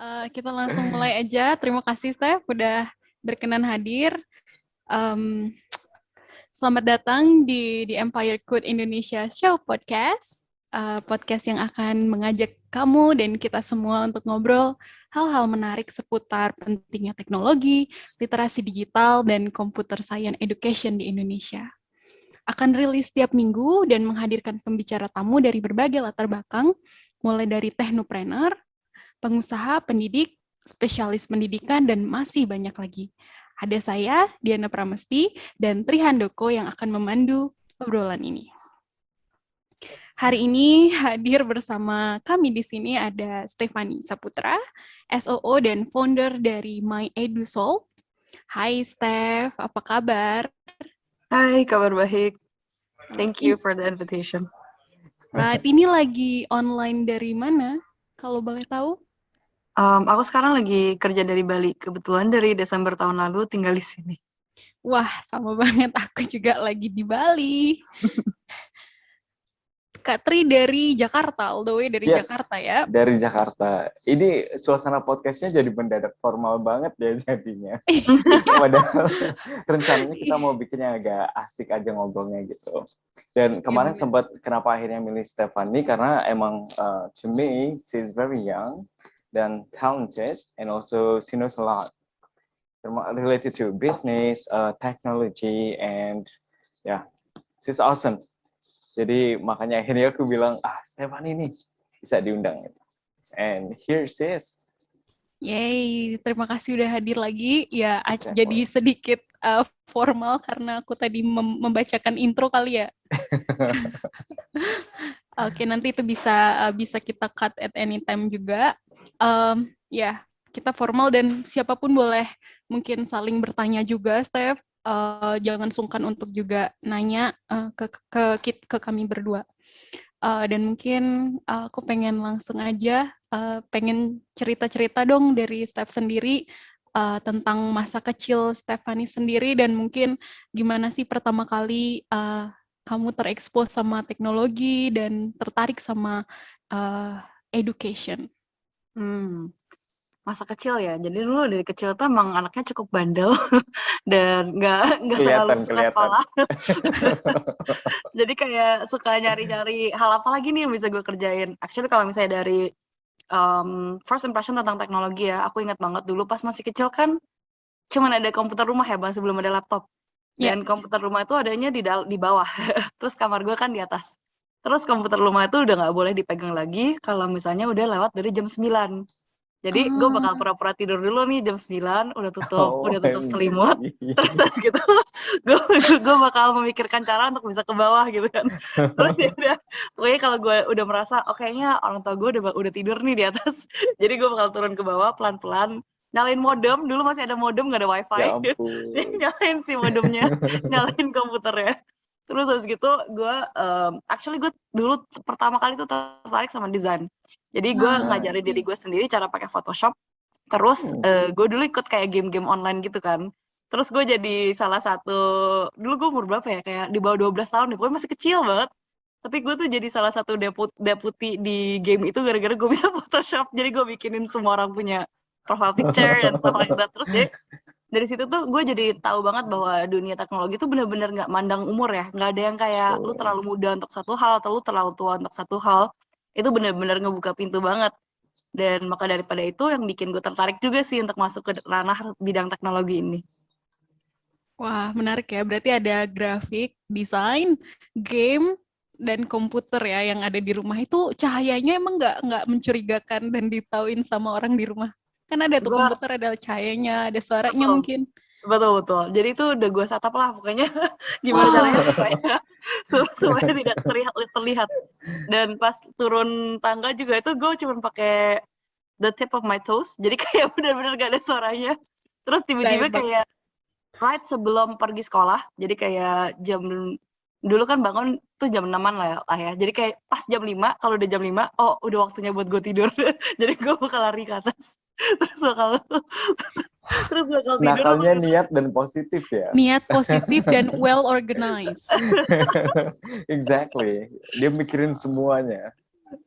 Kita langsung mulai aja. Terima kasih, Steph, udah berkenan hadir. Selamat datang di Empire Code Indonesia Show Podcast. Podcast yang akan mengajak kamu dan kita semua untuk ngobrol hal-hal menarik seputar pentingnya teknologi, literasi digital, dan computer science education di Indonesia. Akan rilis setiap minggu dan menghadirkan pembicara tamu dari berbagai latar belakang, mulai dari teknopreneur, pengusaha, pendidik, spesialis pendidikan, dan masih banyak lagi. Ada saya, Diana Pramesti, dan Tri Handoko yang akan memandu obrolan ini. Hari ini hadir bersama kami di sini ada Stefani Saputra, SOO dan founder dari My EduSolve. Hai Steph, apa kabar? Hai, kabar baik. Thank you for the invitation. Right, ini lagi online dari mana? Kalau boleh tahu? Aku sekarang lagi kerja dari Bali. Kebetulan dari Desember tahun lalu tinggal di sini. Wah, sama banget. Aku juga lagi di Bali. Kak Tri dari Jakarta, all the way dari Jakarta ya? Dari Jakarta. Ini suasana podcastnya jadi mendadak formal banget ya jadinya. Padahal rencananya kita mau bikinnya agak asik aja ngobrolnya gitu. Dan kemarin sempat kenapa akhirnya milih Stefani karena emang to me she's very young dan talented and also she knows a lot related to business, technology and she's awesome. Jadi makanya akhirnya aku bilang, Stefani nih bisa diundang. And here she is. Yeay, terima kasih udah hadir lagi. Ya, jadi sedikit formal karena aku tadi membacakan intro kali ya. Oke, nanti itu bisa kita cut at any time juga. Kita formal dan siapapun boleh mungkin saling bertanya juga, Steph. Jangan sungkan untuk juga nanya ke kami berdua. Dan mungkin aku pengen langsung aja, pengen cerita-cerita dong dari Steph sendiri tentang masa kecil Stefani sendiri dan mungkin gimana sih pertama kali kamu terekspos sama teknologi dan tertarik sama education. Masa kecil ya. Jadi dulu dari kecil tuh emang anaknya cukup bandel dan nggak terlalu suka sekolah. Jadi kayak suka nyari-nyari hal apa lagi nih yang bisa gue kerjain. Actually kalau misalnya dari first impression tentang teknologi ya, aku ingat banget dulu pas masih kecil kan cuman ada komputer rumah ya, masih belum ada laptop. Dan komputer rumah itu adanya di bawah. Terus kamar gue kan di atas. Terus komputer rumah itu udah nggak boleh dipegang lagi kalau misalnya udah lewat dari jam 9. Jadi gue bakal pura-pura tidur dulu nih jam 9, udah tutup selimut, terus gitu gue bakal memikirkan cara untuk bisa ke bawah gitu kan. Terus ya udah, pokoknya kalau gue udah merasa kayaknya orang tua gue udah tidur nih di atas, jadi gue bakal turun ke bawah pelan-pelan, nyalain modem, dulu masih ada modem nggak ada wifi, jadi nyalain si modemnya, nyalain komputernya. Terus habis gitu gue, actually gue dulu pertama kali tuh tertarik sama desain. Jadi gue ngajarin diri gue sendiri cara pakai Photoshop. Terus gue dulu ikut kayak game-game online gitu kan. Terus gue jadi salah satu, dulu gue umur berapa ya, kayak di bawah 12 tahun deh, pokoknya masih kecil banget. Tapi gue tuh jadi salah satu deputi di game itu gara-gara gue bisa Photoshop. Jadi gue bikinin semua orang punya profile picture dan stuff like that. Terus deh, dari situ tuh gue jadi tahu banget bahwa dunia teknologi tuh benar-benar nggak mandang umur ya, nggak ada yang kayak lu terlalu muda untuk satu hal atau lu terlalu tua untuk satu hal. Itu benar-benar ngebuka pintu banget. Dan maka daripada itu yang bikin gue tertarik juga sih untuk masuk ke ranah bidang teknologi ini. Wah, menarik ya. Berarti ada grafik, desain, game, dan komputer ya yang ada di rumah. Itu cahayanya emang nggak mencurigakan dan ditauin sama orang di rumah. Kan ada tuh komputer, ada cahayanya, ada suaranya mungkin. Betul. Jadi itu udah gue satap lah pokoknya. Gimana caranya supaya tidak terlihat. Dan pas turun tangga juga itu gue cuma pakai the tip of my toes. Jadi kayak benar-benar gak ada suaranya. Terus tiba-tiba kayak right sebelum pergi sekolah. Jadi kayak dulu kan bangun tuh jam 6-an lah ya. Jadi kayak pas jam 5, kalau udah jam 5, udah waktunya buat gue tidur. Jadi gue bakal lari ke atas. Terus bakal tidur. Nakalnya niat dan positif ya. Niat positif dan well organized. Exactly. Dia mikirin semuanya.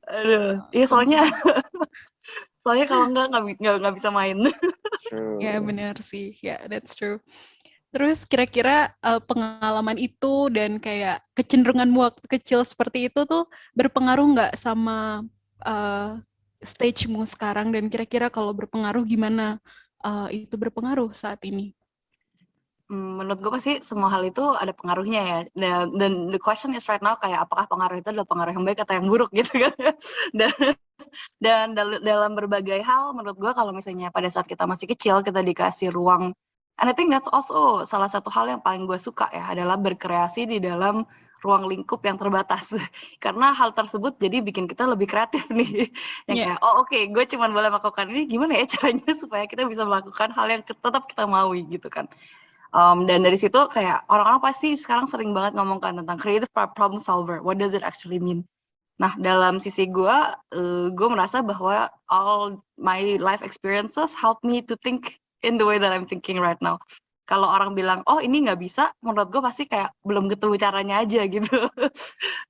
Aduh, iya soalnya Soalnya kalau nggak bisa main. True. Ya benar sih, ya that's true. Terus kira-kira pengalaman itu dan kayak kecenderunganmu waktu kecil seperti itu tuh berpengaruh nggak sama stage-mu sekarang, dan kira-kira kalau berpengaruh gimana itu berpengaruh saat ini? Menurut gue pasti semua hal itu ada pengaruhnya ya. Dan the question is right now kayak apakah pengaruh itu adalah pengaruh yang baik atau yang buruk gitu kan. Dan dalam berbagai hal menurut gue kalau misalnya pada saat kita masih kecil kita dikasih ruang, and I think that's also salah satu hal yang paling gue suka ya, adalah berkreasi di dalam ruang lingkup yang terbatas. Karena hal tersebut jadi bikin kita lebih kreatif nih. Yang Yeah. kayak, oh oke, gue cuma boleh melakukan ini, gimana ya caranya supaya kita bisa melakukan hal yang tetap kita maui gitu kan. Dan dari situ kayak orang-orang pasti sekarang sering banget ngomongkan tentang creative problem solver. What does it actually mean? Nah, dalam sisi gue merasa bahwa all my life experiences help me to think in the way that I'm thinking right now. Kalau orang bilang, oh ini nggak bisa, menurut gue pasti kayak belum ketemu caranya aja gitu.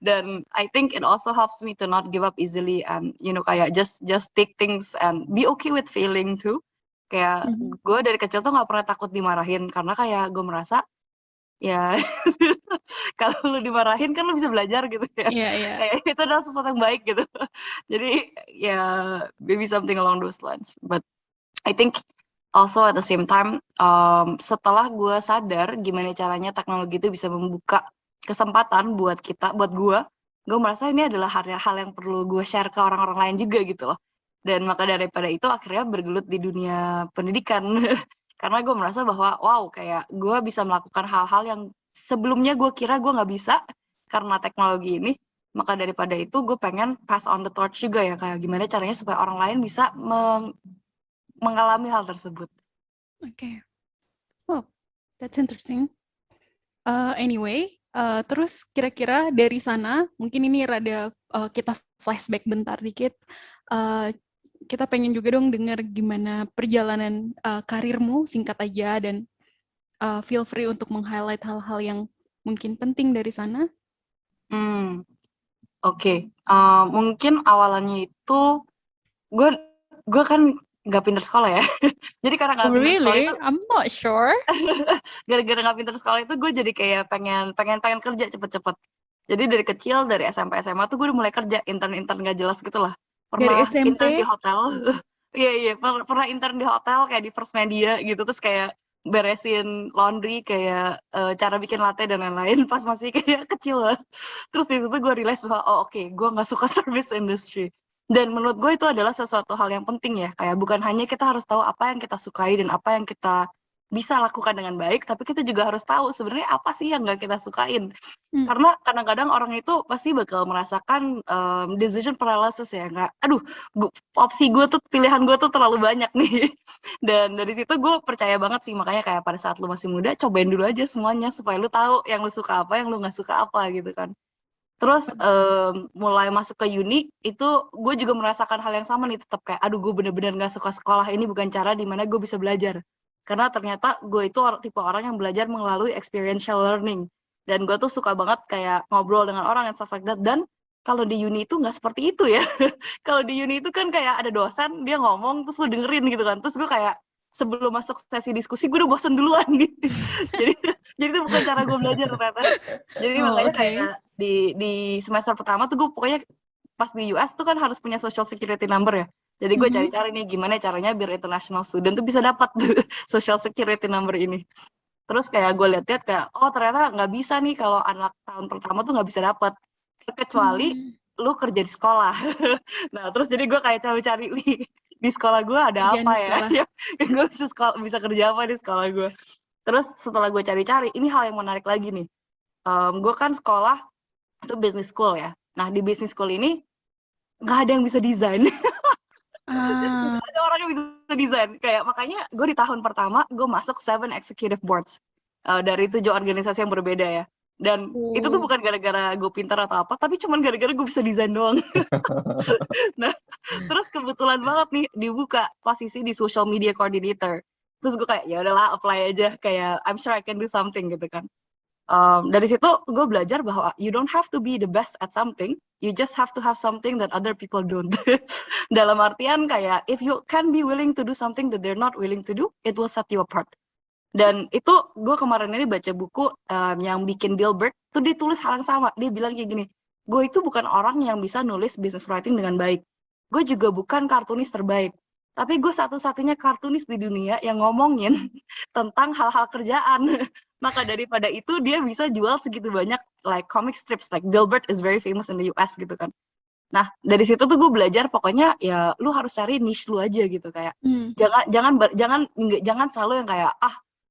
Dan I think it also helps me to not give up easily and kayak just take things and be okay with failing too. Kayak gue dari kecil tuh nggak pernah takut dimarahin karena kayak gue merasa ya kalau lu dimarahin kan lu bisa belajar gitu ya. Yeah. Kayak itu adalah sesuatu yang baik gitu. Jadi ya maybe something along those lines. But I think also at the same time setelah gue sadar gimana caranya teknologi itu bisa membuka kesempatan buat gue merasa ini adalah hal yang perlu gue share ke orang-orang lain juga gitu loh. Dan maka daripada itu akhirnya bergelut di dunia pendidikan. Karena gue merasa bahwa wow kayak gue bisa melakukan hal-hal yang sebelumnya gue kira gue nggak bisa karena teknologi ini. Maka daripada itu gue pengen pass on the torch juga ya, kayak gimana caranya supaya orang lain bisa mengalami hal tersebut. Oke. Oh, that's interesting. Anyway, terus kira-kira dari sana, mungkin ini rada kita flashback bentar dikit. Kita pengen juga dong dengar gimana perjalanan karirmu, singkat aja, dan feel free untuk meng-highlight hal-hal yang mungkin penting dari sana. Oke. Mungkin awalannya itu gue kan nggak pinter sekolah ya. Jadi karena nggak pinter sekolah Really? itu, I'm not sure. gara-gara nggak pinter sekolah itu gue jadi kayak pengen kerja cepet-cepet. Jadi dari kecil, dari SMP SMA tuh gue udah mulai kerja intern nggak jelas gitu lah. Dari Pernah SMP? intern di hotel. Iya pernah intern di hotel kayak di First Media gitu, terus kayak beresin laundry, kayak cara bikin latte dan lain-lain pas masih kayak kecil lah. Terus di situ gue realize bahwa oke, gue nggak suka service industry. Dan menurut gue itu adalah sesuatu hal yang penting ya, kayak bukan hanya kita harus tahu apa yang kita sukai dan apa yang kita bisa lakukan dengan baik, tapi kita juga harus tahu sebenarnya apa sih yang nggak kita sukain. Karena kadang-kadang orang itu pasti bakal merasakan decision paralysis ya, nggak, opsi gue tuh, pilihan gue tuh terlalu banyak nih. Dan dari situ gue percaya banget sih, makanya kayak pada saat lu masih muda, cobain dulu aja semuanya supaya lu tahu yang lu suka apa, yang lu nggak suka apa gitu kan. Terus mulai masuk ke uni itu gue juga merasakan hal yang sama nih, tetap kayak gue bener-bener nggak suka sekolah, ini bukan cara dimana gue bisa belajar. Karena ternyata gue itu tipe orang yang belajar melalui experiential learning, dan gue tuh suka banget kayak ngobrol dengan orang and stuff like that. Dan kalau di uni itu nggak seperti itu ya. Kalau di uni itu kan kayak ada dosen, dia ngomong terus lu dengerin gitu kan, terus gue kayak sebelum masuk sesi diskusi gue udah bosen duluan gitu. jadi itu bukan cara gue belajar ternyata. Jadi makanya kayak di semester pertama tuh gue pokoknya pas di US tuh kan harus punya social security number ya. Jadi gue cari-cari nih gimana caranya biar international student tuh bisa dapat social security number ini. Terus kayak gue lihat-lihat kayak ternyata nggak bisa nih kalau anak tahun pertama tuh nggak bisa dapat, kecuali lu kerja di sekolah. Nah terus jadi gue kayak cari-cari nih di sekolah gue ada apa ya? Gue bisa kerja apa di sekolah gue. Terus setelah gue cari-cari, ini hal yang menarik lagi nih. Gue kan sekolah itu business school ya. Nah di business school ini nggak ada yang bisa desain. Ada orang yang bisa desain. Kayak makanya gue di tahun pertama gue masuk 7 executive boards dari 7 organisasi yang berbeda ya. Dan itu tuh bukan gara-gara gue pintar atau apa, tapi cuman gara-gara gue bisa desain doang. Nah terus kebetulan banget nih dibuka posisi di social media coordinator. Terus gue kayak ya udahlah apply aja, kayak I'm sure I can do something gitu kan. Dari situ gue belajar bahwa you don't have to be the best at something, you just have to have something that other people don't. Dalam artian kayak if you can be willing to do something that they're not willing to do, it will set you apart. Dan itu gue kemarin ini baca buku yang bikin Dilbert tuh dia tulis hal yang sama. Dia bilang kayak gini, gue itu bukan orang yang bisa nulis business writing dengan baik. Gue juga bukan kartunis terbaik. Tapi gue satu-satunya kartunis di dunia yang ngomongin tentang hal-hal kerjaan. Maka daripada itu dia bisa jual segitu banyak like comic strips. Like Dilbert is very famous in the US gitu kan. Nah, dari situ tuh gue belajar pokoknya ya lu harus cari niche lu aja gitu kayak. Jangan selalu yang kayak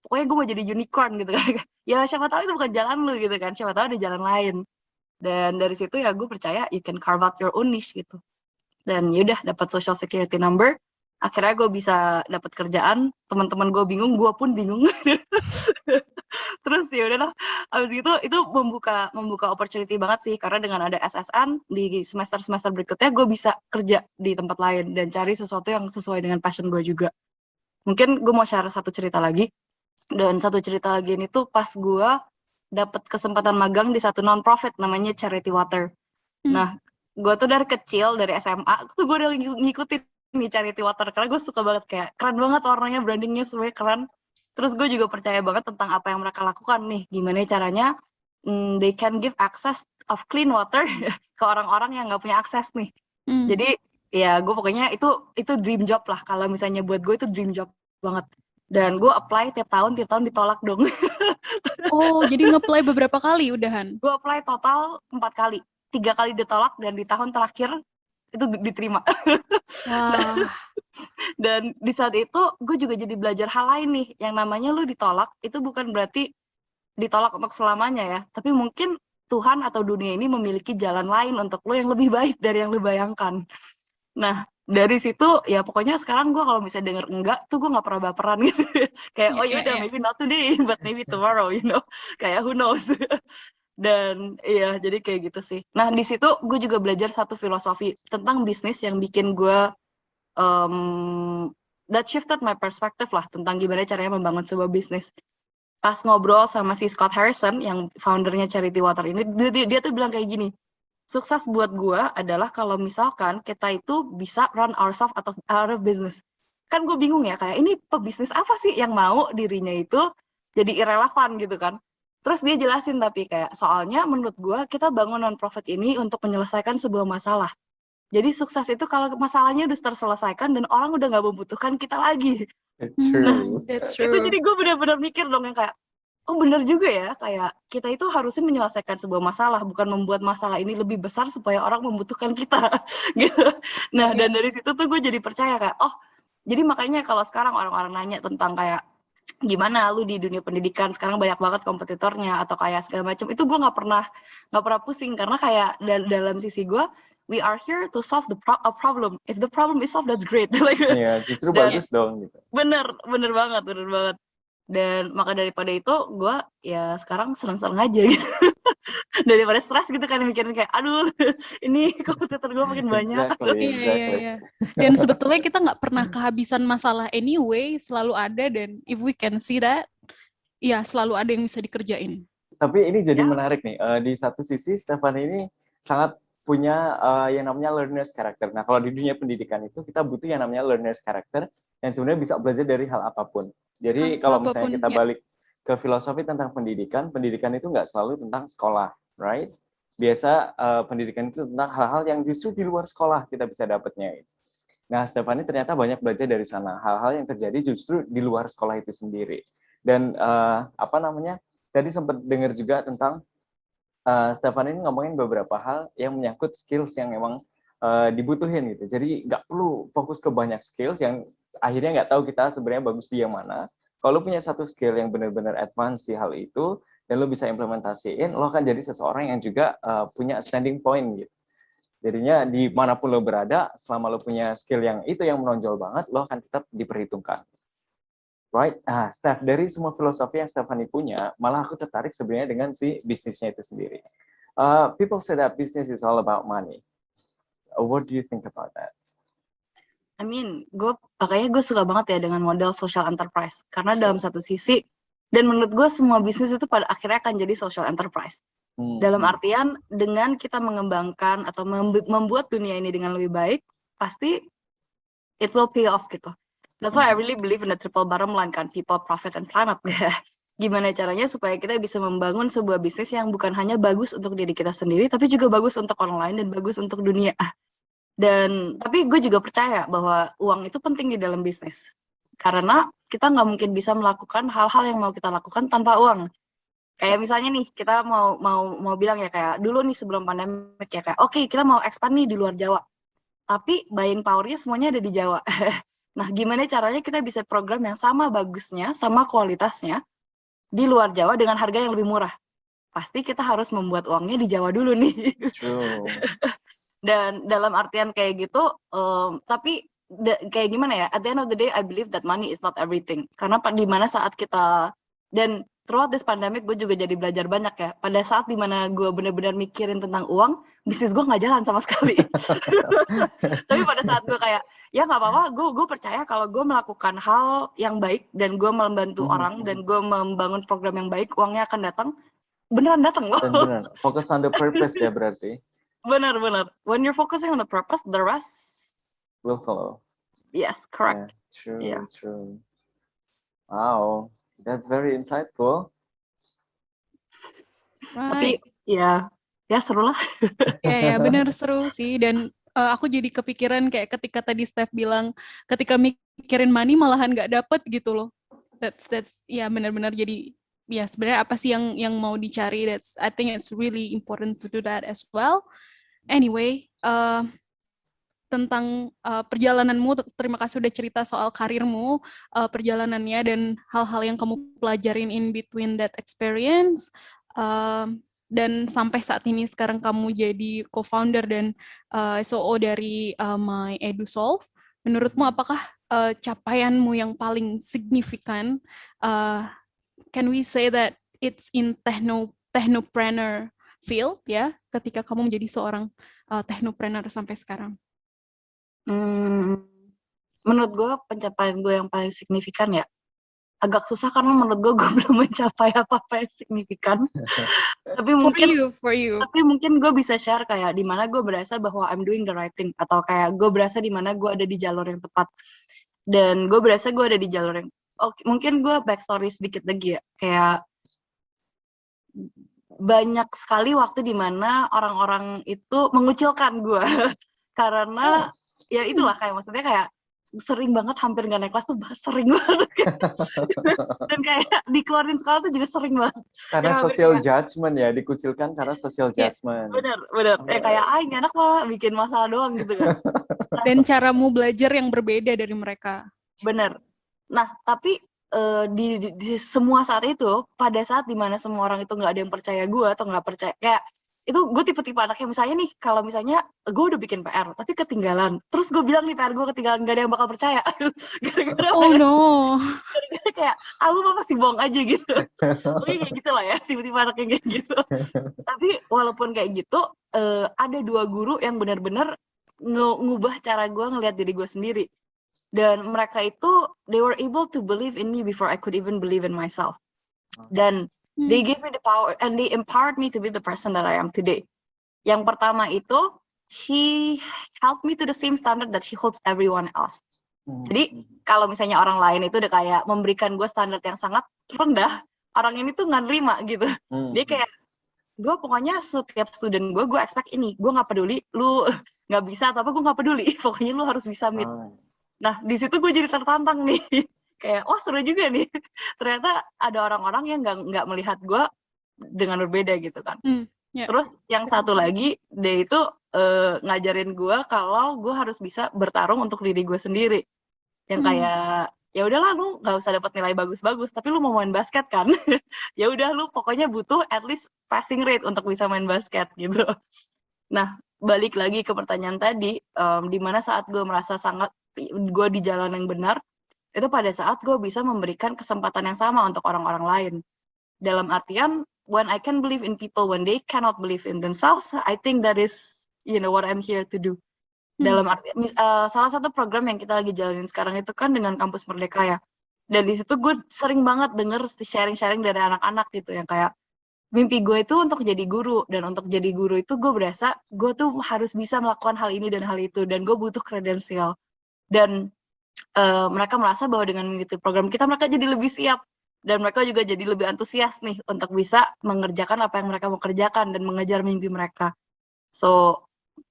pokoknya gue mau jadi unicorn gitu kan. Ya siapa tahu itu bukan jalan lu gitu kan. Siapa tahu ada jalan lain. Dan dari situ ya gue percaya you can carve out your own niche gitu. Dan yaudah dapat social security number. Akhirnya gue bisa dapat kerjaan. Teman-teman gue bingung, gue pun bingung. Terus ya udahlah, abis itu membuka opportunity banget sih, karena dengan ada SSN di semester berikutnya gue bisa kerja di tempat lain dan cari sesuatu yang sesuai dengan passion gue juga. Mungkin gue mau share satu cerita lagi, dan satu cerita lagi ini tuh pas gue dapat kesempatan magang di satu non-profit namanya Charity Water. Nah, gue tuh dari kecil, dari SMA, tuh gue udah ngikutin nih Charity Water, karena gue suka banget, kayak keren banget warnanya, brandingnya semuanya keren. Terus gue juga percaya banget tentang apa yang mereka lakukan nih, gimana caranya they can give access of clean water ke orang-orang yang nggak punya akses nih. Jadi ya gue pokoknya itu dream job lah, kalau misalnya buat gue itu dream job banget. Dan gue apply tiap tahun ditolak dong. Oh, jadi nge-apply beberapa kali udahan? Gue apply total 4 kali, 3 kali ditolak dan di tahun terakhir itu diterima. Wah. Dan di saat itu gue juga jadi belajar hal lain nih, yang namanya lu ditolak itu bukan berarti ditolak untuk selamanya ya, tapi mungkin Tuhan atau dunia ini memiliki jalan lain untuk lu yang lebih baik dari yang lu bayangkan. Nah, dari situ ya pokoknya sekarang gue kalau misalnya denger enggak tuh gue nggak pernah baperan gitu. Kayak yaudah maybe not today but maybe tomorrow, kayak who knows. Dan iya, jadi kayak gitu sih. Nah, di situ gue juga belajar satu filosofi tentang bisnis yang bikin gue that shifted my perspective lah tentang gimana caranya membangun sebuah bisnis. Pas ngobrol sama si Scott Harrison yang foundernya Charity Water ini, dia tuh bilang kayak gini, sukses buat gue adalah kalau misalkan kita itu bisa run ourselves out of business. Kan gue bingung ya, kayak ini pebisnis apa sih yang mau dirinya itu jadi irrelevan gitu kan. Terus dia jelasin tapi kayak soalnya menurut gue kita bangun non-profit ini untuk menyelesaikan sebuah masalah. Jadi sukses itu kalau masalahnya udah terselesaikan dan orang udah nggak membutuhkan kita lagi. That's true. Itu jadi gue benar-benar mikir dong yang kayak, oh benar juga ya, kayak kita itu harusnya menyelesaikan sebuah masalah, bukan membuat masalah ini lebih besar supaya orang membutuhkan kita. Gitu. Nah, dan dari situ tuh gue jadi percaya kayak, oh jadi makanya kalau sekarang orang-orang nanya tentang kayak, gimana lu di dunia pendidikan, sekarang banyak banget kompetitornya atau kayak segala macam, itu gue nggak pernah pusing, karena kayak dalam sisi gue, we are here to solve a problem. If the problem is solved, that's great. Iya, justru bagus dong gitu. Bener banget. Dan maka daripada itu, gue ya sekarang senang-senang aja gitu. Daripada stres gitu kan, mikirin kayak, aduh, ini kompetitor gue makin banyak. Exactly. Iya. Dan sebetulnya kita nggak pernah kehabisan masalah anyway, selalu ada, dan if we can see that, ya selalu ada yang bisa dikerjain. Tapi ini jadi menarik nih, di satu sisi Stefan ini sangat punya yang namanya learner's character. Nah, kalau di dunia pendidikan itu kita butuh yang namanya learner's character yang sebenarnya bisa belajar dari hal apapun. Jadi kalau misalnya kita balik ke filosofi tentang pendidikan itu nggak selalu tentang sekolah, right? Biasa pendidikan itu tentang hal-hal yang justru di luar sekolah kita bisa dapatnya. Nah, Stefani ternyata banyak belajar dari sana, hal-hal yang terjadi justru di luar sekolah itu sendiri. Dan tadi sempat dengar juga tentang Stefan ini ngomongin beberapa hal yang menyangkut skills yang memang dibutuhin gitu. Jadi nggak perlu fokus ke banyak skills yang akhirnya nggak tahu kita sebenarnya bagus di yang mana. Kalau punya satu skill yang benar-benar advance di hal itu, dan lo bisa implementasiin, lo akan jadi seseorang yang juga punya standing point gitu. Jadinya dimanapun lo berada, selama lo punya skill yang itu yang menonjol banget, lo akan tetap diperhitungkan. Right? Nah, Steph, dari semua filosofi yang Stephanie punya, malah aku tertarik sebenarnya dengan si bisnisnya itu sendiri. People say that business is all about money. What do you think about that? I mean, makanya gue suka banget ya dengan model social enterprise. Karena dalam satu sisi, Dan menurut gue semua bisnis itu pada akhirnya akan jadi social enterprise. Dalam artian dengan kita mengembangkan atau membuat dunia ini dengan lebih baik, pasti it will pay off gitu. That's why I really believe in the triple bottom line kan, people, profit, and planet. Gimana caranya supaya kita bisa membangun sebuah bisnis yang bukan hanya bagus untuk diri kita sendiri, tapi juga bagus untuk orang lain dan bagus untuk dunia. Dan tapi gue juga percaya bahwa uang itu penting di dalam bisnis. Karena kita nggak mungkin bisa melakukan hal-hal yang mau kita lakukan tanpa uang. Kayak misalnya nih, kita mau bilang ya kayak dulu nih sebelum pandemik ya kayak oke, kita mau expand nih di luar Jawa. Tapi buying power-nya semuanya ada di Jawa. Nah, gimana caranya kita bisa program yang sama bagusnya, sama kualitasnya di luar Jawa dengan harga yang lebih murah? Pasti kita harus membuat uangnya di Jawa dulu nih. True. Dan dalam artian kayak gitu, tapi kayak gimana ya? At the end of the day, I believe that money is not everything. Karena di mana saat kita dan throughout this pandemic gue juga jadi belajar banyak ya. Pada saat dimana gue benar-benar mikirin tentang uang, bisnis gue nggak jalan sama sekali. Tapi pada saat gue kayak, ya nggak apa-apa, gue percaya kalau gue melakukan hal yang baik dan gue membantu orang dan gue membangun program yang baik, uangnya akan datang. Beneran datang loh. Dan benar, fokus on the purpose ya berarti. Benar. When you're focusing on the purpose, the rest Will follow. Yes, correct. Yeah, true. Wow. That's very insightful. Tapi ya seru lah. Ya benar seru sih. Dan aku jadi kepikiran kayak ketika tadi Steph bilang ketika mikirin money malahan nggak dapet gitu loh. That's ya benar-benar jadi ya sebenarnya apa sih yang mau dicari. I think it's really important to do that as well. Anyway, tentang perjalananmu, terima kasih udah cerita soal karirmu, perjalanannya dan hal-hal yang kamu pelajarin in between that experience, dan sampai saat ini sekarang kamu jadi co-founder dan SOO dari My EduSolve. Menurutmu apakah capaianmu yang paling signifikan, can we say that it's in technopreneur field ya, ketika kamu menjadi seorang technopreneur sampai sekarang? Menurut gue pencapaian gue yang paling signifikan ya agak susah karena menurut gue belum mencapai apa-apa yang signifikan. Tapi mungkin gue bisa share kayak di mana gue berasa bahwa I'm doing the right thing atau kayak gue berasa di mana gue ada di jalur yang tepat. Dan gue berasa gue ada di jalur yang mungkin gue backstory sedikit lagi ya. Kayak banyak sekali waktu di mana orang-orang itu mengucilkan gue karena ya itulah kayak maksudnya kayak sering banget hampir nggak naik kelas tuh sering banget dan kayak dikeluarin sekolah tuh juga sering banget karena social judgment ya, dikucilkan karena social judgment. Bener kayak ini anak mah bikin masalah doang gitu kan. Dan caramu belajar yang berbeda dari mereka. Bener. Nah tapi di semua saat itu, pada saat dimana semua orang itu nggak ada yang percaya gue atau nggak percaya kayak itu gue tipe-tipe anak yang misalnya nih, kalau misalnya gue udah bikin PR tapi ketinggalan, terus gue bilang nih PR gue ketinggalan, gak ada yang bakal percaya. Gara-gara gara-gara kayak lu mah pasti bohong aja gitu. Pokoknya kayak gitu lah ya, tipe-tipe anak yang kayak gitu. Tapi walaupun kayak gitu, ada 2 guru yang benar-benar ngubah cara gue ngelihat diri gue sendiri. Dan mereka itu, they were able to believe in me before I could even believe in myself. Dan they gave me the power and they empowered me to be the person that I am today. Yang pertama itu, she held me to the same standard that she holds everyone else. Jadi kalau misalnya orang lain itu udah kayak memberikan gue standar yang sangat rendah, orang ini tuh nggak nerima gitu. Dia kayak, gue pokoknya setiap student gue expect ini, gue nggak peduli, lu nggak bisa atau apa, gue nggak peduli, pokoknya lu harus bisa meet. Nah di situ gue jadi tertantang nih. Kayak, seru juga nih. Ternyata ada orang-orang yang nggak melihat gue dengan berbeda gitu kan. Terus yang satu lagi, dia itu ngajarin gue kalau gue harus bisa bertarung untuk diri gue sendiri. Yang kayak, ya udahlah lu nggak usah dapat nilai bagus-bagus, tapi lu mau main basket kan? Ya udah lu pokoknya butuh at least passing rate untuk bisa main basket gitu. Nah balik lagi ke pertanyaan tadi, di mana saat gue merasa gue di jalan yang benar, itu pada saat gue bisa memberikan kesempatan yang sama untuk orang-orang lain. Dalam artian, when I can believe in people, when they cannot believe in themselves, I think that is, what I'm here to do. Dalam artian, salah satu program yang kita lagi jalanin sekarang itu kan dengan Kampus Merdeka ya. Dan di situ gue sering banget denger sharing-sharing dari anak-anak gitu yang kayak mimpi gue itu untuk jadi guru, dan untuk jadi guru itu gue berasa gue tuh harus bisa melakukan hal ini dan hal itu, dan gue butuh kredensial. Dan mereka merasa bahwa dengan mengikuti program kita mereka jadi lebih siap, dan mereka juga jadi lebih antusias nih untuk bisa mengerjakan apa yang mereka mau kerjakan dan mengejar mimpi mereka. So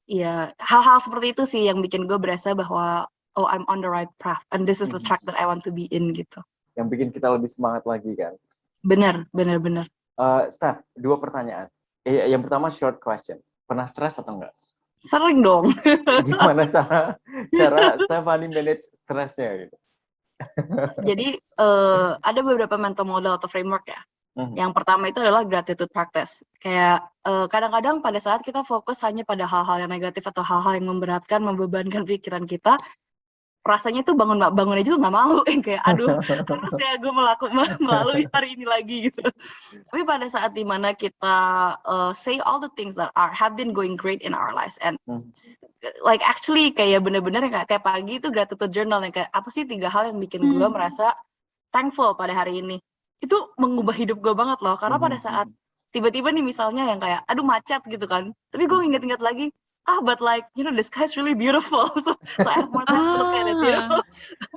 ya, hal-hal seperti itu sih yang bikin gue berasa bahwa oh, I'm on the right path and this is the track that I want to be in gitu. Yang bikin kita lebih semangat lagi kan. Bener. Steph, 2 pertanyaan. Yang pertama short question. Pernah stres atau enggak? Sering dong. Gimana cara Stephanie manage stresnya gitu? Jadi ada beberapa mental model atau framework ya. Yang pertama itu adalah gratitude practice. Kayak kadang-kadang pada saat kita fokus hanya pada hal-hal yang negatif atau hal-hal yang memberatkan, membebankan pikiran kita, rasanya tuh bangun aja tuh nggak mau, kayak aduh harusnya gue melalui hari ini lagi gitu. Tapi pada saat dimana kita say all the things that have been going great in our lives and like actually kayak bener-bener kayak tiap pagi itu gratitude journal yang kayak apa sih 3 hal yang bikin gue merasa thankful pada hari ini, itu mengubah hidup gue banget loh. Karena pada saat tiba-tiba nih misalnya yang kayak aduh macet gitu kan, tapi gue inget-inget lagi but like you know the sky's really beautiful, so I have more time to look at it, you know.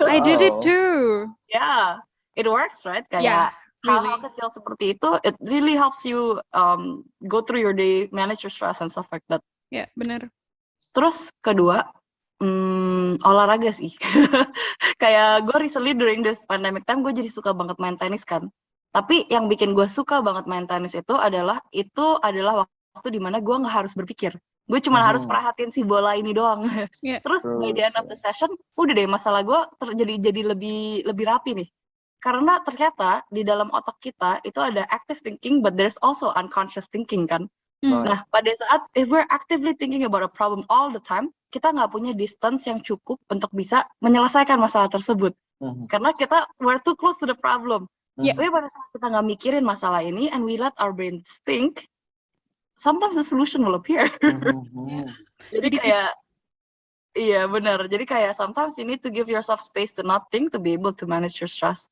I did it too. Yeah, it works, right? Kayak Yeah, hal-hal kecil seperti itu, it really helps you go through your day, manage your stress and stuff like that. Ya, benar. Terus kedua, olahraga sih. Kayak gue recently during this pandemic time, gue jadi suka banget main tenis kan. Tapi yang bikin gue suka banget main tenis itu adalah waktu dimana gue nggak harus berpikir. Gue cuma harus perhatiin si bola ini doang. Yeah. Terus by the end of the session, udah deh masalah gue jadi lebih rapi nih. Karena ternyata di dalam otak kita itu ada active thinking, but there's also unconscious thinking kan. Nah, pada saat if we're actively thinking about a problem all the time, kita nggak punya distance yang cukup untuk bisa menyelesaikan masalah tersebut. Karena we're too close to the problem. Tapi pada saat kita nggak mikirin masalah ini, and we let our brains think, sometimes the solution will appear. Jadi kayak, iya benar. Jadi kayak sometimes you need to give yourself space to not think to be able to manage your stress.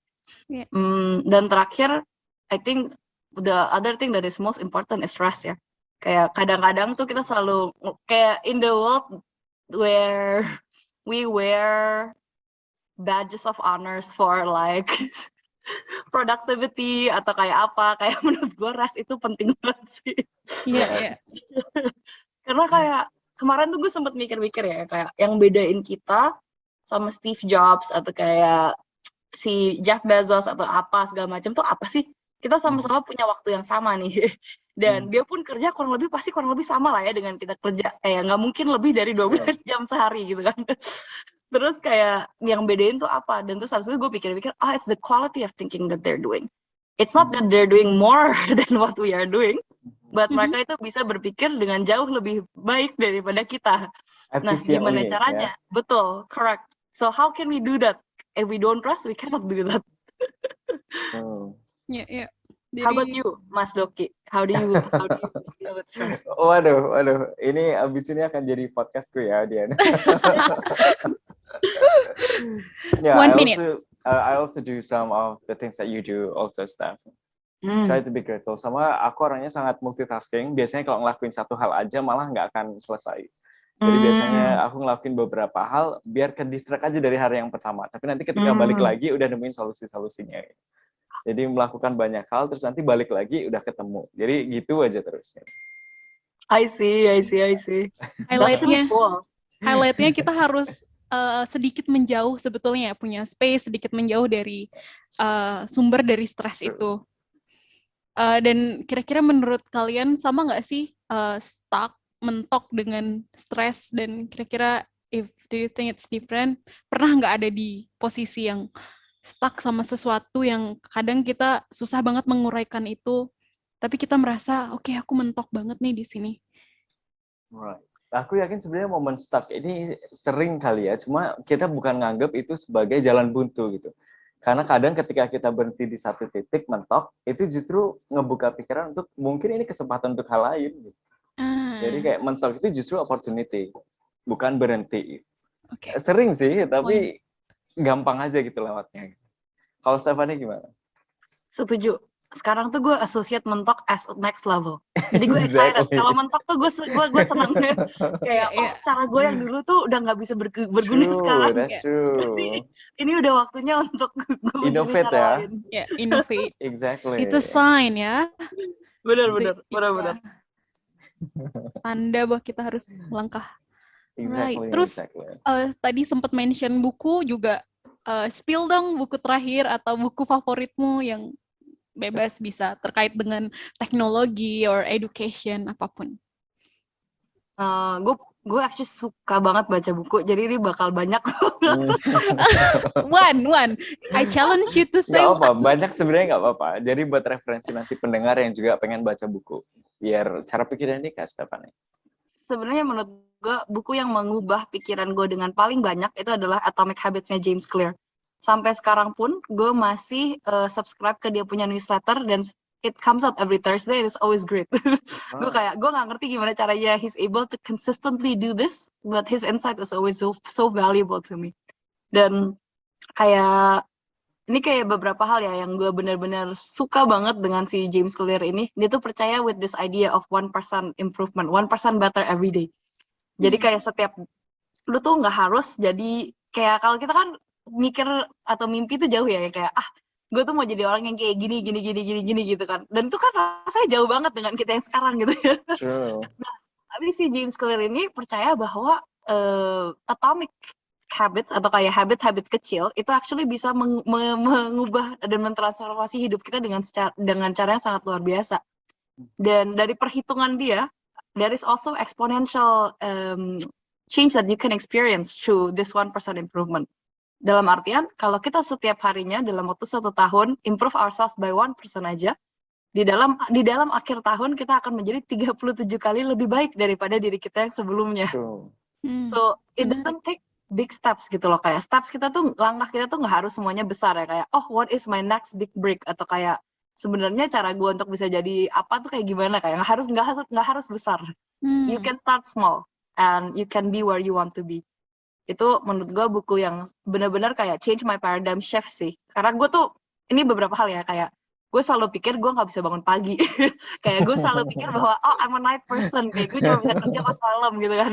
Dan terakhir, I think the other thing that is most important is rest ya. Kayak kadang-kadang tuh kita selalu kayak in the world where we wear badges of honors for like productivity atau kayak apa, kayak menurut gue rest itu penting banget sih. Iya. Karena kayak kemarin tuh gue sempet mikir-mikir ya, kayak yang bedain kita sama Steve Jobs atau kayak si Jeff Bezos atau apa segala macam tuh apa sih? Kita sama-sama punya waktu yang sama nih. Dan dia pun kerja kurang lebih sama lah ya dengan kita kerja. Kayak nggak mungkin lebih dari 12 jam sehari gitu kan. Terus kayak yang bedain tuh apa? Dan terus habis itu gue pikir-pikir, it's the quality of thinking that they're doing. It's not that they're doing more than what we are doing, but mereka itu bisa berpikir dengan jauh lebih baik daripada kita. Nah, gimana caranya? Ya? Betul, correct. So how can we do that? If we don't trust, we cannot do that. Yeah. How about you, Mas Doki? How do you deal with stress? Waduh. Ini abis ini akan jadi podcastku ya, Diana. Yeah, 1 minute. I also do some of the things that you do also, Steph. Try to be grateful. Sama aku orangnya sangat multitasking. Biasanya kalau ngelakuin satu hal aja malah nggak akan selesai. Jadi biasanya aku ngelakuin beberapa hal biar ke-distract aja dari hari yang pertama. Tapi nanti ketika balik lagi udah nemuin solusi-solusinya. Jadi melakukan banyak hal terus nanti balik lagi udah ketemu. Jadi gitu aja terus. I see. Highlightnya kita harus sedikit menjauh sebetulnya, punya space sedikit menjauh dari sumber dari stres itu. Dan kira-kira menurut kalian sama nggak sih mentok dengan stres, dan kira-kira do you think it's different? Pernah nggak ada di posisi yang stuck sama sesuatu yang kadang kita susah banget menguraikan itu, tapi kita merasa oke, aku mentok banget nih di sini. Right. Aku yakin sebenarnya momen stuck ini sering kali ya, cuma kita bukan nganggap itu sebagai jalan buntu gitu. Karena kadang ketika kita berhenti di satu titik mentok, itu justru ngebuka pikiran untuk mungkin ini kesempatan untuk hal lain. Gitu. Jadi kayak mentok itu justru opportunity, bukan berhenti. Okay. Sering sih, tapi gampang aja gitu lewatnya. Kalau Stephanie gimana? Setuju. Sekarang tuh gue associate mentok as next level. Jadi gue excited. Exactly. Kalau mentok tuh gue senang. Kayak Iya. cara gue yang dulu tuh udah nggak bisa berguna True, sekarang. that's true. Ini udah waktunya untuk gue begini Innovate cara ya. lain. Ya, innovate. Exactly. Itu sign ya. Benar-benar. Iya, tanda bahwa kita harus melangkah. Right. Exactly, Terus exactly. tadi sempat mention buku juga. Spill dong buku terakhir atau buku favoritmu yang bebas, bisa terkait dengan teknologi or education apapun. Gue actually suka banget baca buku, jadi ini bakal banyak. One. I challenge you to say Nggak apa, one. banyak sebenarnya nggak apa-apa. Jadi buat referensi nanti pendengar yang juga pengen baca buku, biar cara pikirnya ini kayak Stephanie. Sebenarnya menurut gue buku yang mengubah pikiran gue dengan paling banyak itu adalah Atomic Habits-nya James Clear. Sampai sekarang pun gue masih subscribe ke dia punya newsletter dan it comes out every Thursday and it's always great. Gue nggak ngerti gimana caranya he's able to consistently do this, but his insight is always so valuable to me. Dan kayak ini kayak beberapa hal ya yang gue benar-benar suka banget dengan si James Clear ini. Dia tuh percaya with this idea of 1% improvement, 1% better every day. Jadi kayak setiap, lu tuh nggak harus jadi, kayak kalau kita kan mikir atau mimpi tuh jauh ya, kayak gue tuh mau jadi orang yang kayak gini gitu kan. Dan itu kan rasanya jauh banget dengan kita yang sekarang gitu ya. True. Nah, tapi si James Clear ini percaya bahwa atomic habits atau kayak habit-habit kecil itu actually bisa mengubah dan mentransformasi hidup kita dengan cara yang sangat luar biasa. Dan dari perhitungan dia, there is also exponential change that you can experience through this 1% improvement. Dalam artian, kalau kita setiap harinya dalam waktu 1 tahun improve ourselves by 1% aja, di dalam akhir tahun kita akan menjadi 37 kali lebih baik daripada diri kita yang sebelumnya. True. So it doesn't take big steps gitu loh, kayak steps kita tuh, langkah kita tuh nggak harus semuanya besar ya, kayak what is my next big break, atau kayak sebenarnya cara gue untuk bisa jadi apa tuh kayak gimana, kayak nggak harus besar. You can start small and you can be where you want to be. Itu menurut gue buku yang benar-benar kayak change my paradigm shift sih, karena gue tuh ini beberapa hal ya, kayak gue selalu pikir gue nggak bisa bangun pagi. Kayak gue selalu pikir bahwa I'm a night person, kayak gue cuma bisa kerja pas malam gitu kan.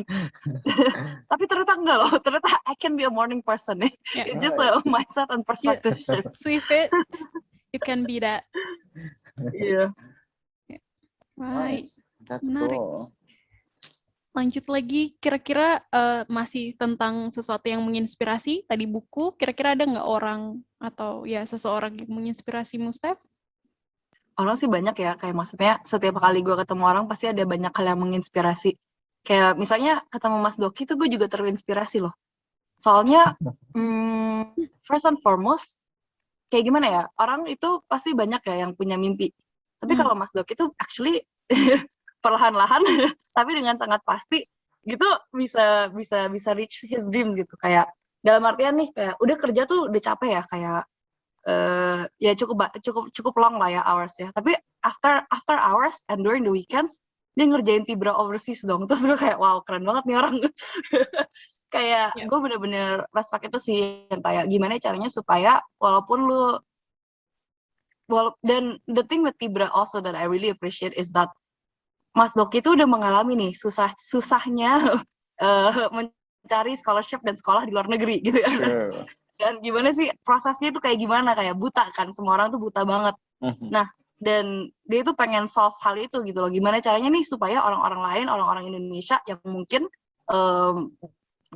Tapi ternyata enggak loh, ternyata I can be a morning person. It's just a mindset and perspective shift. Swift it, you can be that. Iya. Right. Nice. That's Menarik. cool. Lanjut lagi, kira-kira masih tentang sesuatu yang menginspirasi, tadi buku, kira-kira ada nggak orang atau ya seseorang yang menginspirasimu, Steph? Orang sih banyak ya, kayak maksudnya setiap kali gue ketemu orang pasti ada banyak hal yang menginspirasi. Kayak misalnya ketemu Mas Doki tuh gue juga terinspirasi loh. Soalnya first and foremost, kayak gimana ya, orang itu pasti banyak ya yang punya mimpi. Tapi kalau Mas Doki tuh actually perlahan-lahan tapi dengan sangat pasti gitu bisa reach his dreams gitu. Kayak dalam artian nih, kayak udah kerja tuh udah capek ya, kayak ya cukup long lah ya hours ya. Tapi after hours and during the weekends dia ngerjain Fibra overseas dong. Terus gue kayak wow, keren banget nih orang. Kayak gue bener-bener respect itu sih, yang kayak gimana caranya supaya walaupun dan the thing with Fibra also that I really appreciate is that Mas Doki itu udah mengalami nih susahnya mencari scholarship dan sekolah di luar negeri gitu kan. True. Dan gimana sih prosesnya itu kayak gimana, kayak buta kan, semua orang tuh buta banget. Nah, dan dia tuh pengen solve hal itu gitu loh, gimana caranya nih supaya orang-orang lain, orang-orang Indonesia yang mungkin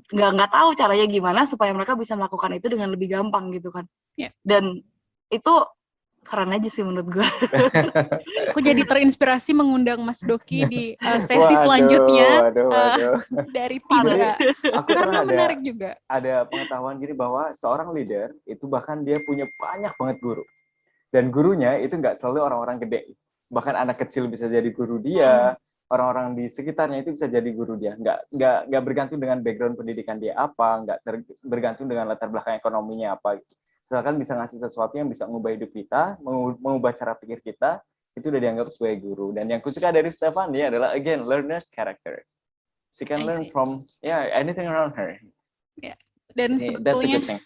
nggak tahu caranya gimana supaya mereka bisa melakukan itu dengan lebih gampang gitu kan. Dan itu keren aja sih menurut gue. Aku jadi terinspirasi mengundang Mas Doki di sesi selanjutnya dari Fibra. Karena menarik juga. Ada pengetahuan gini bahwa seorang leader itu bahkan dia punya banyak banget guru. Dan gurunya itu nggak selalu orang-orang gede. Bahkan anak kecil bisa jadi guru dia, orang-orang di sekitarnya itu bisa jadi guru dia. Nggak bergantung dengan background pendidikan dia apa, nggak bergantung dengan latar belakang ekonominya apa. Misalkan bisa ngasih sesuatu yang bisa mengubah hidup kita, mengubah cara pikir kita, itu udah dianggap sebagai guru. Dan yang kusuka dari Stephanie adalah, again, learner's character. She can learn from anything around her. Dan sebetulnya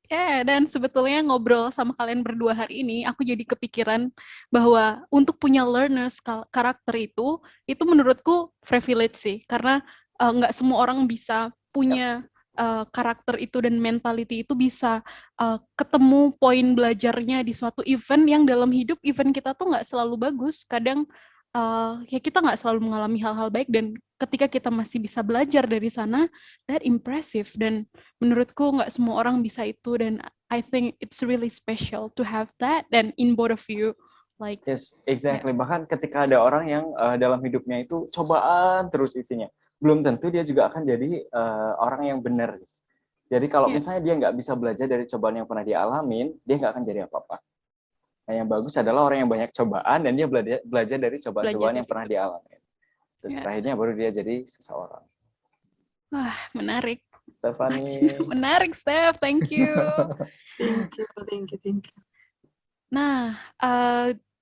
Dan sebetulnya ngobrol sama kalian berdua hari ini, aku jadi kepikiran bahwa untuk punya learners karakter itu menurutku privilege sih, karena nggak semua orang bisa punya karakter itu dan mentality itu bisa ketemu poin belajarnya di suatu event yang dalam hidup event kita tuh nggak selalu bagus, kadang ya kita nggak selalu mengalami hal-hal baik dan ketika kita masih bisa belajar dari sana, that impressive dan menurutku nggak semua orang bisa itu dan I think it's really special to have that dan in both of you like Yes, exactly. Bahkan ketika ada orang yang dalam hidupnya itu cobaan terus isinya, belum tentu dia juga akan jadi orang yang benar. Jadi kalau misalnya dia nggak bisa belajar dari cobaan yang pernah dia alamin, dia nggak akan jadi apa-apa. Nah, yang bagus adalah orang yang banyak cobaan dan dia belajar dari cobaan-cobaan yang pernah dia alami. Terus terakhirnya baru dia jadi seseorang. Wah, menarik. Stephanie. Menarik, Steph. Thank you. Thank you. Nah,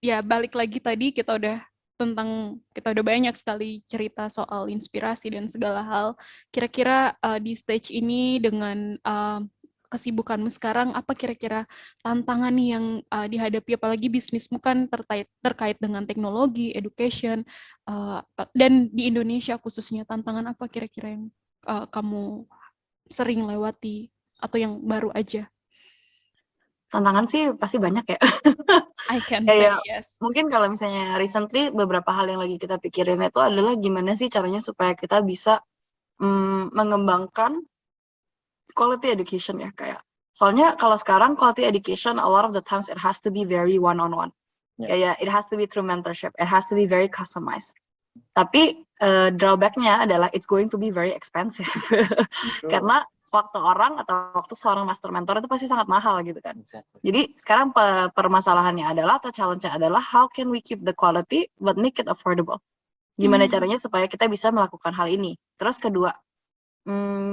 ya balik lagi tadi kita udah banyak sekali cerita soal inspirasi dan segala hal. Kira-kira di stage ini dengan kesibukanmu sekarang, apa kira-kira tantangan nih yang dihadapi, apalagi bisnismu kan terkait dengan teknologi, education, dan di Indonesia khususnya, tantangan apa kira-kira yang kamu sering lewati atau yang baru aja? Tantangan sih pasti banyak ya. I can say yes. Mungkin kalau misalnya recently beberapa hal yang lagi kita pikirin itu adalah gimana sih caranya supaya kita bisa mengembangkan quality education ya, kayak soalnya kalau sekarang quality education a lot of the times it has to be very one-on-one. Kayak it has to be through mentorship, it has to be very customized. Tapi drawback-nya adalah it's going to be very expensive. Karena waktu orang atau waktu seorang master mentor itu pasti sangat mahal gitu kan. Jadi sekarang permasalahannya adalah atau challenge-nya adalah how can we keep the quality but make it affordable. Gimana caranya supaya kita bisa melakukan hal ini. Terus kedua,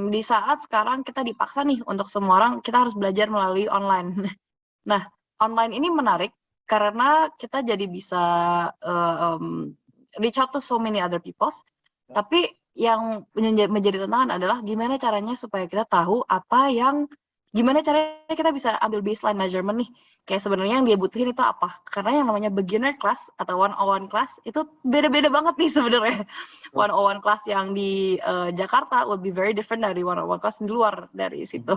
di saat sekarang kita dipaksa nih untuk semua orang kita harus belajar melalui online. Nah, online ini menarik karena kita jadi bisa reach out to so many other people. Tapi yang menjadi tantangan adalah gimana caranya supaya kita tahu gimana caranya kita bisa ambil baseline measurement nih. Kayak sebenarnya yang dia butuhin itu apa? Karena yang namanya beginner class atau 101 class itu beda-beda banget nih sebenarnya. 101 class yang di Jakarta would be very different dari 101 class di luar dari situ.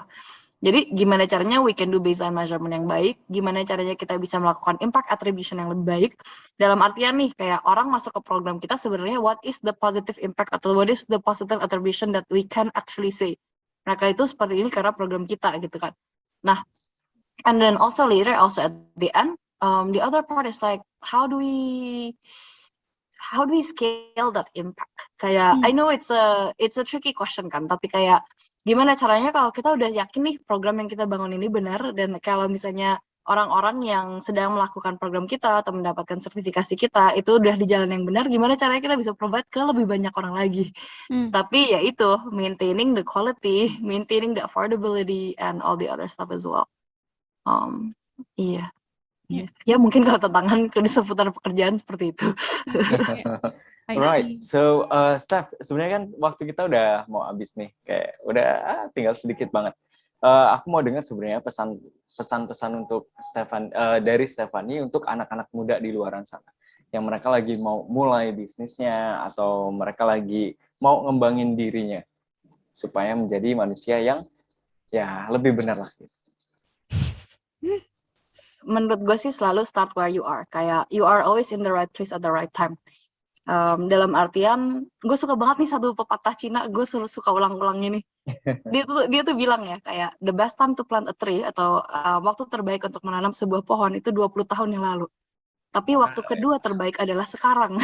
Jadi gimana caranya we can do baseline measurement yang baik, gimana caranya kita bisa melakukan impact attribution yang lebih baik. Dalam artian nih, kayak orang masuk ke program kita sebenarnya what is the positive impact atau what is the positive attribution that we can actually say. Mereka itu seperti ini karena program kita gitu kan. Nah, and then also at the end, the other part is like how do we scale that impact? Kayak I know it's a tricky question kan, tapi kayak gimana caranya kalau kita udah yakin nih program yang kita bangun ini benar, dan kalau misalnya orang-orang yang sedang melakukan program kita atau mendapatkan sertifikasi kita itu udah di jalan yang benar, gimana caranya kita bisa provide ke lebih banyak orang lagi. Tapi ya itu, maintaining the quality, maintaining the affordability and all the other stuff as well. Iya. Ya mungkin kalau tantangan di seputar pekerjaan seperti itu. Right, so Steph, sebenarnya kan waktu kita udah mau habis nih, kayak udah tinggal sedikit banget. Aku mau dengar sebenarnya pesan-pesan untuk dari Stephanie untuk anak-anak muda di luar sana, yang mereka lagi mau mulai bisnisnya atau mereka lagi mau ngembangin dirinya supaya menjadi manusia yang ya lebih benar lah. Menurut gue sih selalu start where you are, kayak you are always in the right place at the right time. Dalam artian, gue suka banget nih satu pepatah Cina, gue suka ulang-ulang ini. Dia tuh bilang ya, kayak the best time to plant a tree atau waktu terbaik untuk menanam sebuah pohon itu 20 tahun yang lalu. Tapi waktu kedua terbaik adalah sekarang.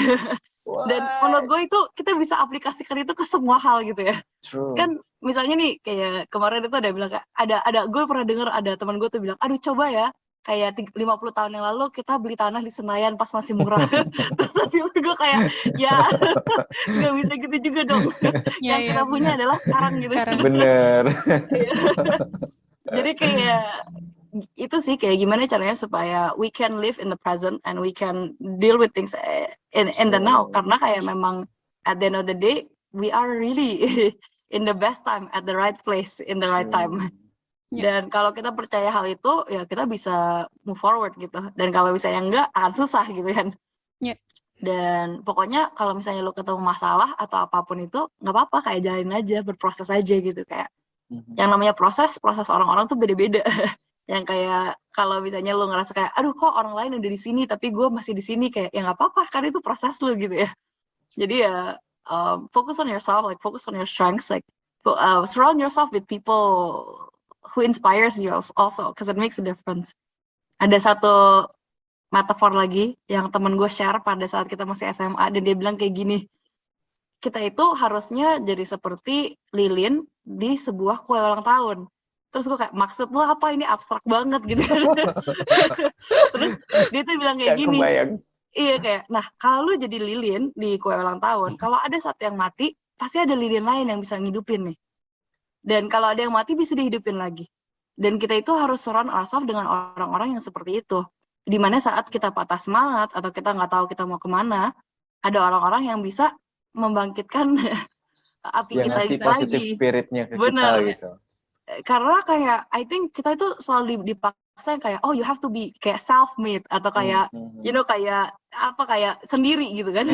Dan menurut gue itu kita bisa aplikasikan itu ke semua hal gitu ya. True. Kan misalnya nih kayak kemarin itu ada bilang ada gue pernah dengar ada teman gue tuh bilang, aduh coba ya. Kayak 50 tahun yang lalu kita beli tanah di Senayan pas masih murah. Terus gue kayak, ya nggak bisa gitu juga dong. Yang kita punya adalah sekarang gitu. Bener. Jadi kayak itu sih, kayak gimana caranya supaya we can live in the present and we can deal with things in the now. Karena kayak memang at the end of the day we are really in the best time at the right place in the right time. Ya. Dan kalau kita percaya hal itu, ya kita bisa move forward gitu. Dan kalau misalnya enggak, akan susah gitu kan. Ya. Dan pokoknya kalau misalnya lu ketemu masalah atau apapun itu, nggak apa-apa, kayak jalanin aja, berproses aja gitu. Kayak yang namanya proses orang-orang tuh beda-beda. Yang kayak kalau misalnya lu ngerasa kayak, aduh kok orang lain udah di sini tapi gue masih di sini, kayak ya nggak apa-apa, kan itu proses lu gitu ya. Jadi ya focus on yourself, like focus on your strengths, like surround yourself with people who inspires you also, because it makes a difference. Ada satu metafor lagi yang temen gue share pada saat kita masih SMA, dan dia bilang kayak gini, kita itu harusnya jadi seperti lilin di sebuah kue ulang tahun. Terus gue kayak, maksud lo apa, ini abstrak banget gitu. Terus dia tuh bilang kayak gini, iya kayak, nah kalau lu jadi lilin di kue ulang tahun, kalau ada satu yang mati, pasti ada lilin lain yang bisa ngidupin nih. Dan kalau ada yang mati, bisa dihidupin lagi. Dan kita itu harus surround ourselves dengan orang-orang yang seperti itu. Dimana saat kita patah semangat, atau kita nggak tahu kita mau kemana, ada orang-orang yang bisa membangkitkan api yang kita ngasih lagi. positive spiritnya ke Bener. kita gitu. Karena kayak, I think kita itu selalu dipaksa kayak, oh you have to be kayak self-made, atau kayak, you know, kayak apa, kayak sendiri gitu kan.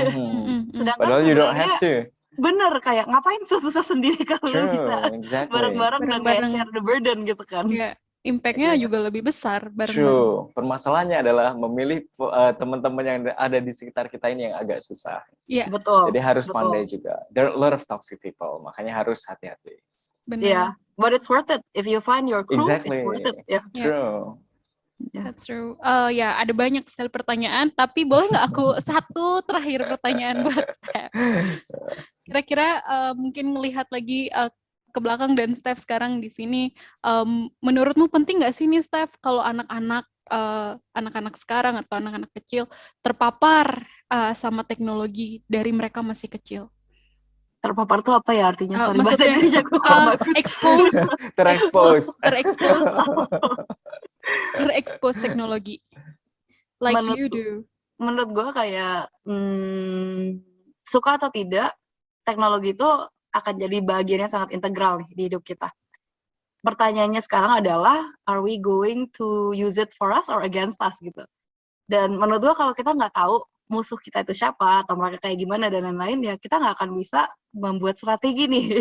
Sedangkan Padahal you don't have to. Bener, kayak ngapain susah-susah sendiri kalau lu bisa bareng-bareng dan kayak share the burden gitu kan. Ya, impact-nya juga lebih besar bareng-bareng. True. Permasalahannya adalah memilih teman-teman yang ada di sekitar kita ini yang agak susah. Iya. Betul. Jadi harus pandai juga. There are a lot of toxic people, makanya harus hati-hati. Benar. Yeah, but it's worth it. If you find your crew, it's worth it. Yeah. True. That's true. Ya, ada banyak sekali pertanyaan, tapi boleh nggak aku satu terakhir pertanyaan buat Steph? Kira-kira mungkin ngelihat lagi ke belakang dan Steph sekarang di sini, menurutmu penting nggak sih nih Steph kalau anak-anak sekarang atau anak-anak kecil terpapar sama teknologi dari mereka masih kecil? Terpapar tuh apa ya artinya? Sorry, bahasa Maksudnya, Indonesia gue kurang bagus. Terekspos teknologi. Like you do. Menurut gue kayak suka atau tidak, teknologi itu akan jadi bagian yang sangat integral nih di hidup kita. Pertanyaannya sekarang adalah, are we going to use it for us or against us gitu. Dan menurut gue kalau kita nggak tahu musuh kita itu siapa, atau mereka kayak gimana dan lain-lain, ya kita nggak akan bisa membuat strategi nih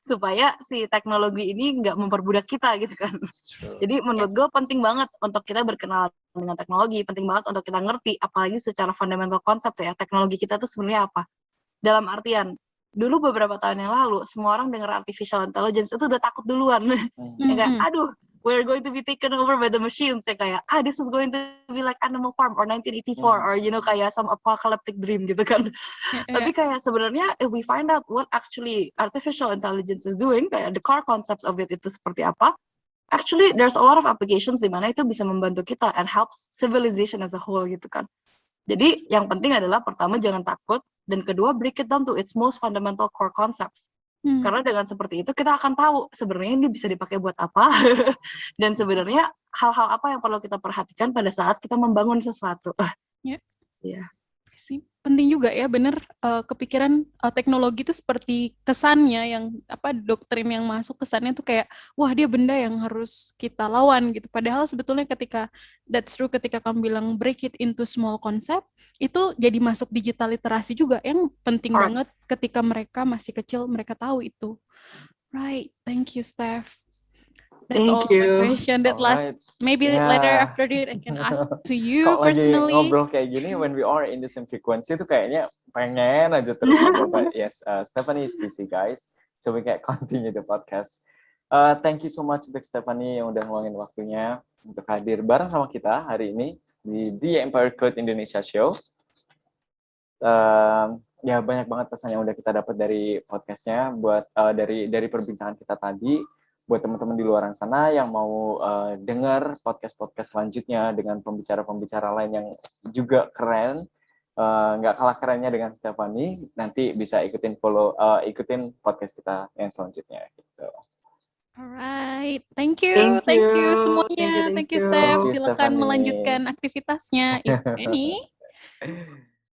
supaya si teknologi ini nggak memperbudak kita gitu kan. Jadi menurut gue penting banget untuk kita berkenalan dengan teknologi, penting banget untuk kita ngerti, apalagi secara fundamental konsep ya, teknologi kita tuh sebenarnya apa. Dalam artian, dulu beberapa tahun yang lalu, semua orang dengar artificial intelligence itu udah takut duluan. Ya kayak, aduh, we're going to be taken over by the machines. Ya kayak, this is going to be like Animal Farm or 1984 or you know kayak some apocalyptic dream gitu kan. Tapi kayak sebenarnya if we find out what actually artificial intelligence is doing, kayak the core concepts of it itu seperti apa, actually there's a lot of applications di mana itu bisa membantu kita and helps civilization as a whole gitu kan. Jadi yang penting adalah pertama jangan takut, dan kedua break it down to its most fundamental core concepts. Karena dengan seperti itu kita akan tahu sebenarnya ini bisa dipakai buat apa dan sebenarnya hal-hal apa yang perlu kita perhatikan pada saat kita membangun sesuatu. Ya. Sih penting juga ya, bener, kepikiran teknologi itu seperti kesannya yang doktrin yang masuk kesannya tuh kayak wah dia benda yang harus kita lawan gitu, padahal sebetulnya ketika kamu bilang break it into small concept, itu jadi masuk digital literasi juga yang penting banget ketika mereka masih kecil, mereka tahu itu. Right, thank you Steph. That's all my question. That maybe later after that I can ask to you personally. Lagi ngobrol kayak gini, when we are in the same frequency itu kayaknya pengen aja terus ngobrol. But yes, Stephanie is busy guys, so we can continue the podcast. Thank you so much untuk Stephanie yang udah ngeluangin waktunya untuk hadir bareng sama kita hari ini di The Empire Code Indonesia Show. Ya banyak banget pesan yang udah kita dapat dari podcastnya, buat dari perbincangan kita tadi. Buat teman-teman di luar sana yang mau dengar podcast-podcast selanjutnya dengan pembicara-pembicara lain yang juga keren, nggak kalah kerennya dengan Stephanie, nanti bisa ikutin podcast kita yang selanjutnya gitu. Alright, thank you semuanya, thank you Steph. Silakan melanjutkan aktivitasnya, if any.